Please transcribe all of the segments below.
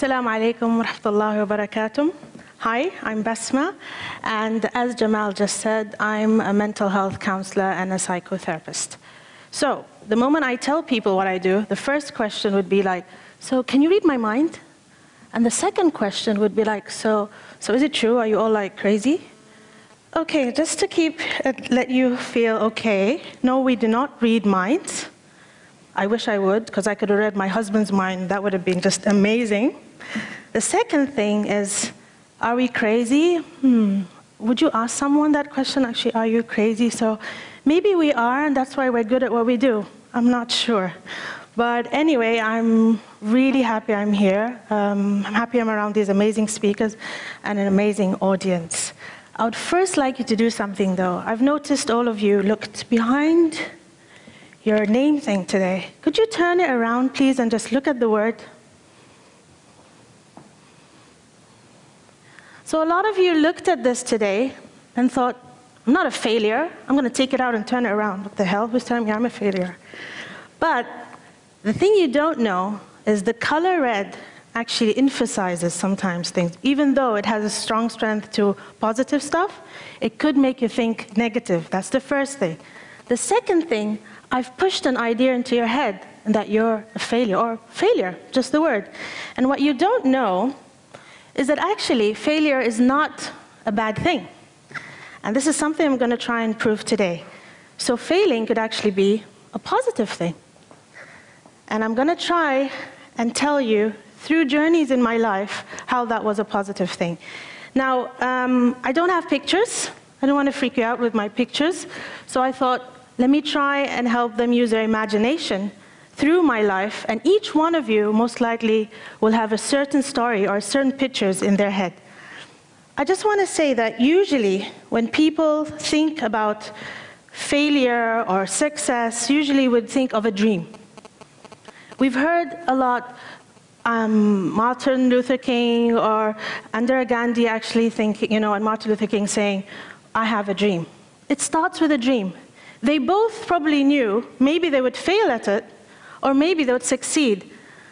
Assalamu alaikum wa rahmatullahi wa barakatuh. Hi, I'm Basma, and as Jamal just said, I'm a mental health counselor and a psychotherapist. So, the moment I tell people what I do, the first question would be like, so can you read my mind? And the second question would be like, so is it true? Are you all like crazy? Okay, just to let you feel okay, no, we do not read minds. I wish I would, because I could have read my husband's mind. That would have been just amazing. The second thing is, are we crazy? Would you ask someone that question, actually, are you crazy? So maybe we are, and that's why we're good at what we do. I'm not sure. But anyway, I'm really happy I'm here. I'm happy I'm around these amazing speakers and an amazing audience. I would first like you to do something, though. I've noticed all of you looked behind your name thing today. Could you turn it around, please, and just look at the word? So a lot of you looked at this today and thought, I'm not a failure. I'm going to take it out and turn it around. What the hell? Who's telling me I'm a failure? But the thing you don't know is the color red actually emphasizes sometimes things. Even though it has a strong strength to positive stuff, it could make you think negative. That's the first thing. The second thing, I've pushed an idea into your head that you're a failure, or failure, just the word. And what you don't know is that actually failure is not a bad thing. And this is something I'm going to try and prove today. So failing could actually be a positive thing. And I'm going to try and tell you through journeys in my life how that was a positive thing. Now, I don't have pictures. I don't want to freak you out with my pictures. So I thought, let me try and help them use their imagination through my life, and each one of you most likely will have a certain story or certain pictures in their head. I just want to say that usually when people think about failure or success, usually would think of a dream. We've heard a lot Martin Luther King or Indira Gandhi actually thinking, and Martin Luther King saying, I have a dream. It starts with a dream. They both probably knew maybe they would fail at it, or maybe they would succeed.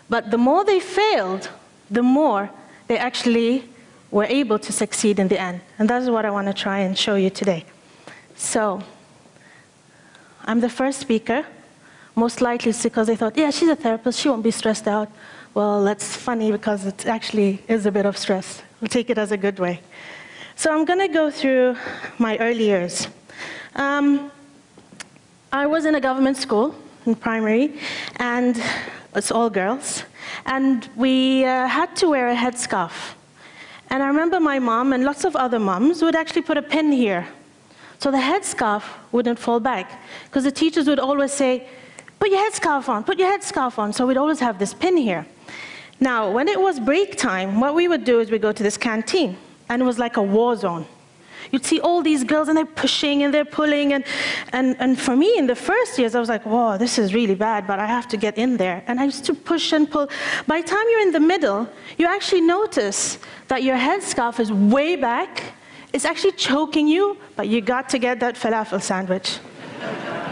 But the more they failed, the more they actually were able to succeed in the end. And that's what I want to try and show you today. So, I'm the first speaker. Most likely it's because they thought, yeah, she's a therapist, she won't be stressed out. Well, that's funny because it actually is a bit of stress. We'll take it as a good way. So I'm going to go through my early years. I was in a government school, in primary, and it's all girls. And we had to wear a headscarf. And I remember my mom and lots of other moms would actually put a pin here. So the headscarf wouldn't fall back. Because the teachers would always say, put your headscarf on, put your headscarf on. So we'd always have this pin here. Now, when it was break time, what we would do is we'd go to this canteen. And it was like a war zone. You'd see all these girls, and they're pushing, and they're pulling, and for me, in the first years, I was like, whoa, this is really bad, but I have to get in there. And I used to push and pull. By the time you're in the middle, you actually notice that your headscarf is way back. It's actually choking you, but you got to get that falafel sandwich.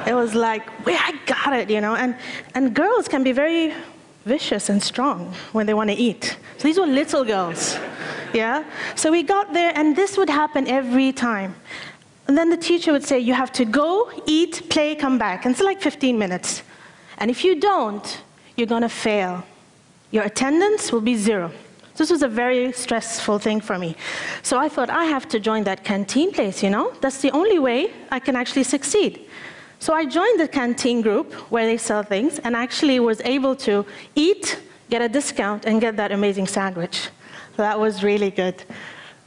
It was like, I got it, And girls can be very vicious and strong when they want to eat. So these were little girls. Yeah? So we got there, and this would happen every time. And then the teacher would say, you have to go, eat, play, come back. And it's like 15 minutes. And if you don't, you're going to fail. Your attendance will be 0. This was a very stressful thing for me. So I thought, I have to join that canteen place, That's the only way I can actually succeed. So I joined the canteen group where they sell things, and actually was able to eat, get a discount, and get that amazing sandwich. So that was really good.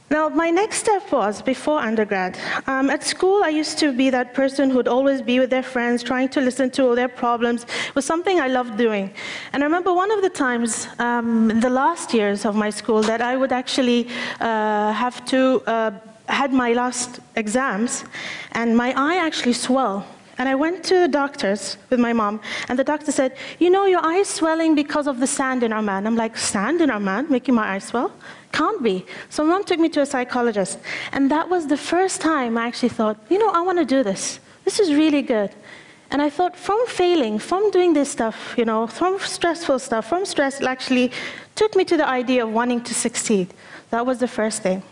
Now, my next step was, before undergrad, at school I used to be that person who would always be with their friends, trying to listen to all their problems. It was something I loved doing. And I remember one of the times, in the last years of my school, that I would actually had my last exams, and my eye actually swelled. And I went to the doctors with my mom, and the doctor said, your eye is swelling because of the sand in Oman. I'm like, sand in Oman, making my eye swell? Can't be. So mom took me to a psychologist. And that was the first time I actually thought, I want to do this. This is really good. And I thought, from failing, from doing this stuff, you know, from stressful stuff, from stress, it actually took me to the idea of wanting to succeed. That was the first thing.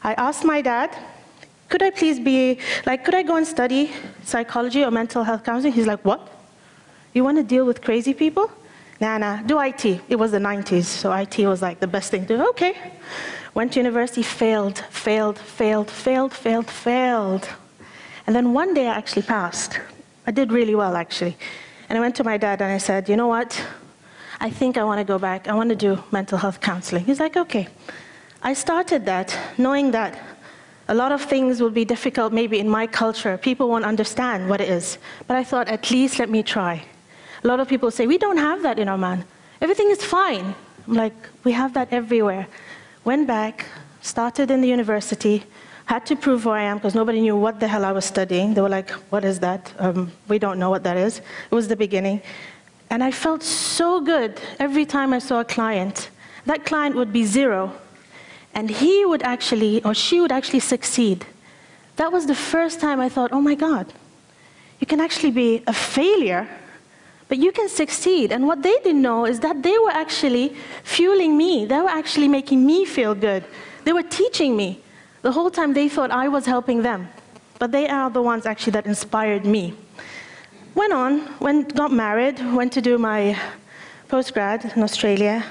I asked my dad, could I please could I go and study psychology or mental health counseling? He's like, what? You want to deal with crazy people? Nah, do IT. It was the 90s, so IT was like the best thing to do. Okay. Went to university, failed. And then one day I actually passed. I did really well, actually. And I went to my dad and I said, you know what? I think I want to go back. I want to do mental health counseling. He's like, okay. I started that knowing that a lot of things will be difficult maybe in my culture. People won't understand what it is. But I thought, at least let me try. A lot of people say, we don't have that in Oman. Everything is fine. I'm like, we have that everywhere. Went back, started in the university, had to prove who I am because nobody knew what the hell I was studying. They were like, what is that? We don't know what that is. It was the beginning. And I felt so good every time I saw a client. That client would be 0. And he would actually, or she would actually succeed. That was the first time I thought, oh my God, you can actually be a failure, but you can succeed. And what they didn't know is that they were actually fueling me. They were actually making me feel good. They were teaching me. The whole time they thought I was helping them. But they are the ones actually that inspired me. Went on, got married, went to do my postgrad in Australia,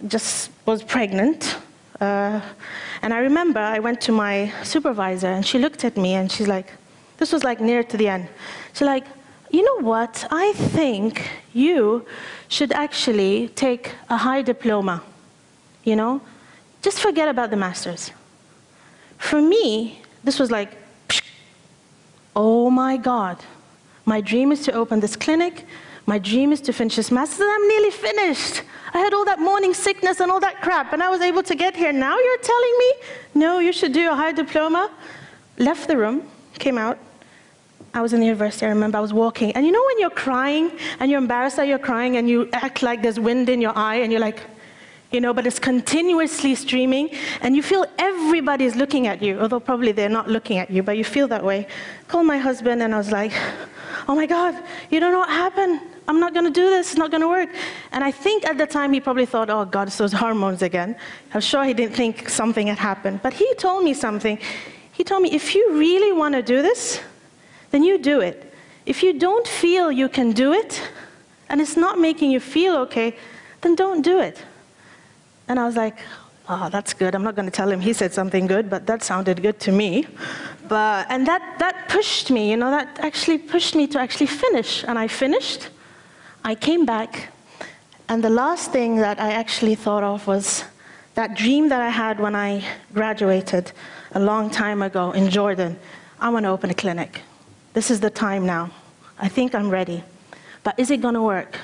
just was pregnant. And I remember I went to my supervisor and she looked at me and she's like, this was like near to the end. She's like, you know what, I think you should actually take a high diploma, you know? Just forget about the master's. For me, this was like, oh my God, my dream is to open this clinic, my dream is to finish this master's, and I'm nearly finished. I had all that morning sickness and all that crap, and I was able to get here. Now you're telling me, no, you should do a high diploma? Left the room, came out. I was in the university, I remember I was walking. And you know when you're crying, and you're embarrassed that you're crying, and you act like there's wind in your eye, and you're like, you know, but it's continuously streaming, and you feel everybody's looking at you, although probably they're not looking at you, but you feel that way. Called my husband, and I was like, oh my God, you don't know what happened. I'm not going to do this, it's not going to work. And I think at the time he probably thought, oh God, it's those hormones again. I'm sure he didn't think something had happened. But he told me something. He told me, if you really want to do this, then you do it. If you don't feel you can do it, and it's not making you feel okay, then don't do it. And I was like, oh, that's good. I'm not going to tell him he said something good, but that sounded good to me. And that pushed me, you know, that actually pushed me to actually finish. And I finished. I came back, and the last thing that I actually thought of was that dream that I had when I graduated a long time ago in Jordan. I want to open a clinic. This is the time now. I think I'm ready. But is it going to work?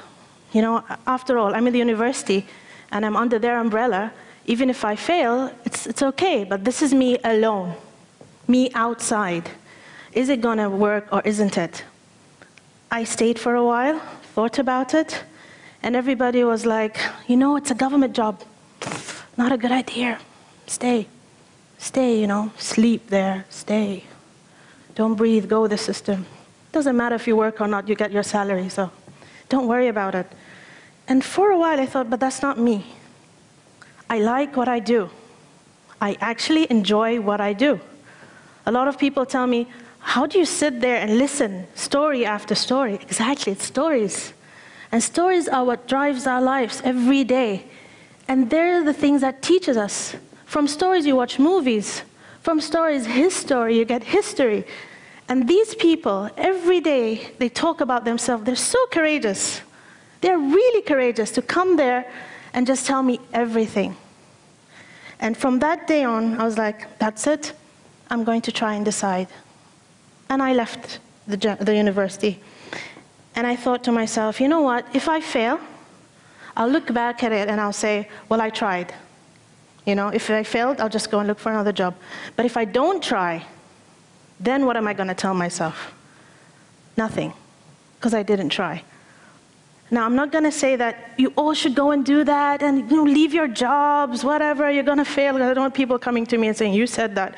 You know, after all, I'm in the university, and I'm under their umbrella. Even if I fail, it's okay, but this is me alone, me outside. Is it going to work or isn't it? I stayed for a while, thought about it, and everybody was like, you know, it's a government job. Not a good idea. Stay, you know, sleep there, stay. Don't breathe, go with the system. Doesn't matter if you work or not, you get your salary, so don't worry about it. And for a while I thought, but that's not me. I like what I do. I actually enjoy what I do. A lot of people tell me, how do you sit there and listen, story after story? Exactly, it's stories. And stories are what drives our lives every day. And they're the things that teaches us. From stories you watch movies. From stories, his story, you get history. And these people, every day, they talk about themselves. They're so courageous. They're really courageous to come there and just tell me everything. And from that day on, I was like, that's it. I'm going to try and decide. And I left the university. And I thought to myself, you know what? If I fail, I'll look back at it and I'll say, well, I tried. You know, if I failed, I'll just go and look for another job. But if I don't try, then what am I going to tell myself? Nothing, because I didn't try. Now, I'm not going to say that you all should go and do that and, you know, leave your jobs, whatever, you're going to fail. I don't want people coming to me and saying, you said that.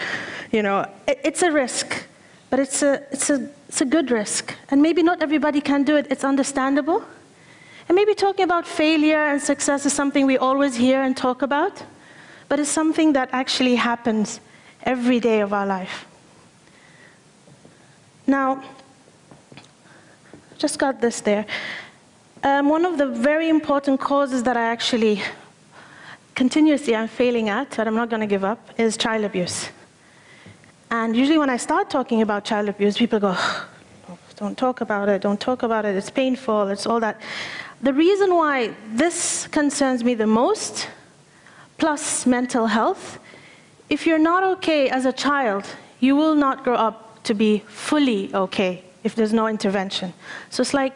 You know, it's a risk. but it's a good risk. And maybe not everybody can do it, it's understandable. And maybe talking about failure and success is something we always hear and talk about, but it's something that actually happens every day of our life. Now, just got this there. One of the very important causes that I actually continuously am failing at, but I'm not going to give up, is child abuse. And usually when I start talking about child abuse, people go, oh, don't talk about it, it's painful, it's all that. The reason why this concerns me the most, plus mental health, if you're not okay as a child, you will not grow up to be fully okay if there's no intervention. So it's like,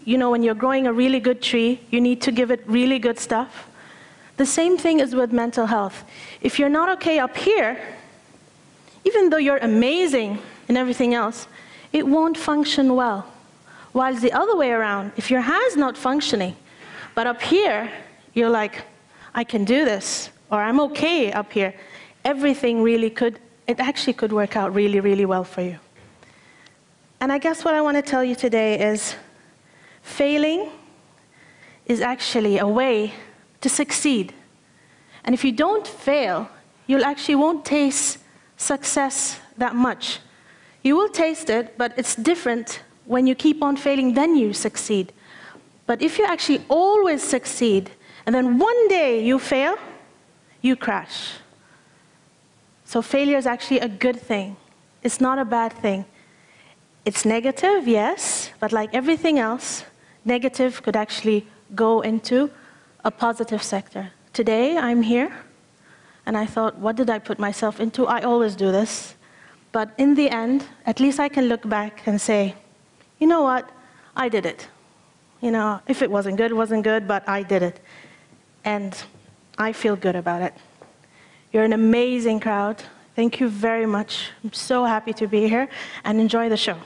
you know, when you're growing a really good tree, you need to give it really good stuff. The same thing is with mental health. If you're not okay up here, even though you're amazing in everything else, it won't function well. While the other way around, if your hand's not functioning, but up here, you're like, I can do this, or I'm okay up here, everything really could, it actually could work out really, really well for you. And I guess what I want to tell you today is, failing is actually a way to succeed. And if you don't fail, you actually won't taste success that much. You will taste it, but it's different when you keep on failing, then you succeed. But if you actually always succeed, and then one day you fail, you crash. So failure is actually a good thing. It's not a bad thing. It's negative, yes, but like everything else, negative could actually go into a positive sector. Today, I'm here, and I thought, what did I put myself into? I always do this. But in the end, at least I can look back and say, you know what? I did it. You know, if it wasn't good, but I did it. And I feel good about it. You're an amazing crowd. Thank you very much. I'm so happy to be here, and enjoy the show.